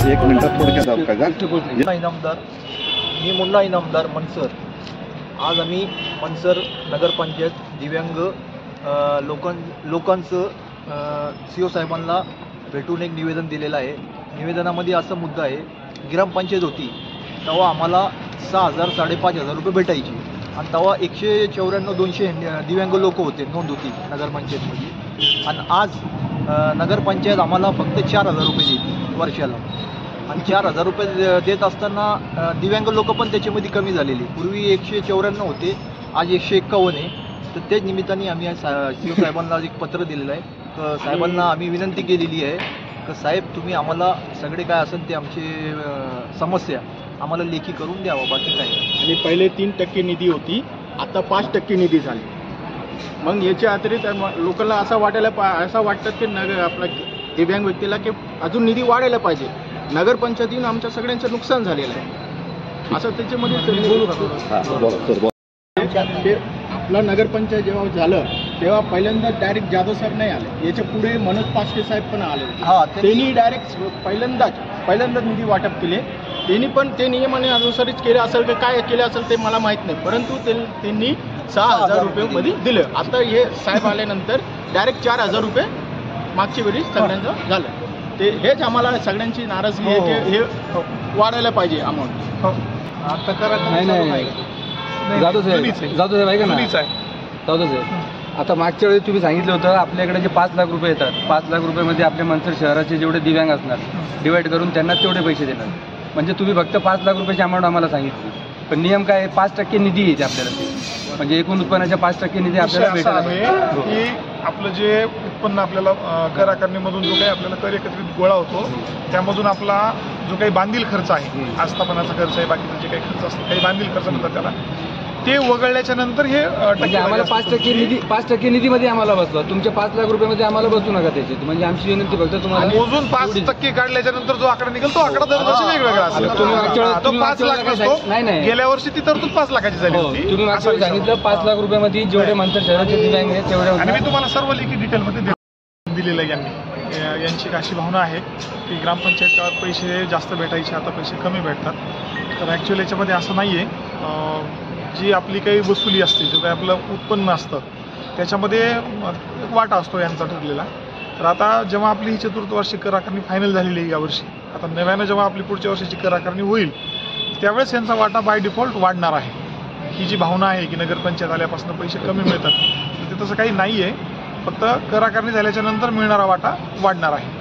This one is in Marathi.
एक मिनिटात थोडक्यात बघा. इनामदार मी मुन्ना इनामदार मनसर. आज आम्ही मनसर नगरपंचायत दिव्यांग लोकांचं CO साहेबांना भेटून एक निवेदन दिलेलं आहे. निवेदनामध्ये असा मुद्दा आहे, ग्रामपंचायत होती तेव्हा आम्हाला 6,000 5,500 रुपये भेटायचे आणि तेव्हा 194-200 दिव्यांग लोक होते, नोंद होती नगरपंचायतमध्ये. आणि आज नगरपंचायत आम्हाला फक्त 4,000 रुपये देते वर्षाला. आणि 4,000 रुपये देत असताना दिव्यांग लोक पण त्याच्यामध्ये कमी झालेली. पूर्वी 194 होते, आज 151 आहे. तर त्याच निमित्ताने आम्ही CO साहेबांना एक पत्र दिलेलं आहे. तर साहेबांना आम्ही विनंती केलेली आहे की साहेब तुम्ही आम्हाला सगळे काय असेल ते आमचे समस्या आम्हाला लेखी करून द्यावं, बाकी काय. आणि पहिले 3% निधी होती, आता 5% निधी झाली. मग याच्या अतिरिक्त लोकांना असं वाटतं की आपला दिव्यांग व्यक्तीला की अजून निधी वाढायला पाहिजे. नगरपंचायतीनं आमच्या सगळ्यांचं नुकसान झालेलं आहे असं त्याच्यामध्ये आपला नगरपंचायत जेव्हा झालं तेव्हा पहिल्यांदा डायरेक्ट जाधव साहेब नाही आले, याच्या पुढे मनोज पाचके साहेब पण आले होते. त्यांनी डायरेक्ट पहिल्यांदाच निधी वाटप केले. त्यांनी पण ते नियमाने अनुसारच केले असेल की काय केले असेल ते मला माहीत नाही, परंतु त्यांनी 6,000 रुपये मध्ये दिलं. आता हे साहेब आल्यानंतर डायरेक्ट 4,000 रुपये मागच्या वेळी सगळ्यांचं झालं. ते हेच आम्हाला सगळ्यांची नाराजगी आहे की हे वाढायला पाहिजे अमाऊंट. आता करा नाही जाधव साहेब ऐका ना, जाधव साहेब आता मागच्या वेळी तुम्ही सांगितलं होतं आपल्याकडे जे 5 लाख रुपये येतात, 5 लाख रुपयामध्ये आपल्या मनसर शहराचे जेवढे दिव्यांग असणार डिवाईड करून त्यांना तेवढे पैसे देणार. म्हणजे तुम्ही फक्त 5 लाख रुपयाची अमाऊंट आम्हाला सांगितली, पण नियम काय 5% निधी येते आपल्याला. ते म्हणजे एकूण उत्पन्नाच्या 5% निधी आपल्याला भेटणार की आपलं जे उत्पन्न आपल्याला कर आकारणीमधून जो काही आपल्याला कर एकत्रित गोळा होतो त्यामधून आपला जो काही बांधील खर्च आहे, आस्थापनाचा खर्च आहे, बाकीचे जे काही खर्च असतो काही बांधील खर्च म्हणतात त्याला, ते वगळल्याच्या नंतर हे आम्हाला 5% निधीमध्ये आम्हाला बसवा. तुमच्या 5 लाख रुपयामध्ये आम्हाला बसू नका त्याची. म्हणजे आमची विनंती फक्त तुम्हाला मोजून 5% काढल्याच्या नंतर जो आकडा निघेल तो आकडा दरवर्षी वेगवेगळा असेल. तो 5 लाख नसतो. गेल्या वर्षी ती तरतूद 5 लाखाची झाली होती. तुम्ही मागच्या सांगितलं 5 लाख रुपयामध्ये जेवढे मनसर शहराचे दिव्यांग आहेत तेवढे. आणि मी तुम्हाला सर्व लेखी डिटेलमध्ये दिलेलं आहे. यांची अशी भावना आहे की ग्रामपंचायत काळात पैसे जास्त भेटायचे, आता पैसे कमी भेटतात. तर ॲक्च्युअली याच्यामध्ये असं नाही आहे. जी आपली काही वसुली असते, जो काही आपलं उत्पन्न असतं त्याच्यामध्ये वाटा असतो यांचा ठरलेला. तर आता जेव्हा आपली ही चतुर्थवार्षिक कर आकारणी फायनल झालेली आहे यावर्षी, आता नव्यानं जेव्हा आपली पुढच्या वर्षाची कर आकारणी होईल त्यावेळेस यांचा वाटा बाय डिफॉल्ट वाढणार आहे. ही जी भावना आहे की नगरपंचायत आल्यापासून पैसे कमी मिळतात, तर ते तसं काही नाही आहे. फक्त कर आकारणी झाल्याच्या नंतर मिळणारा वाटा वाढणार आहे.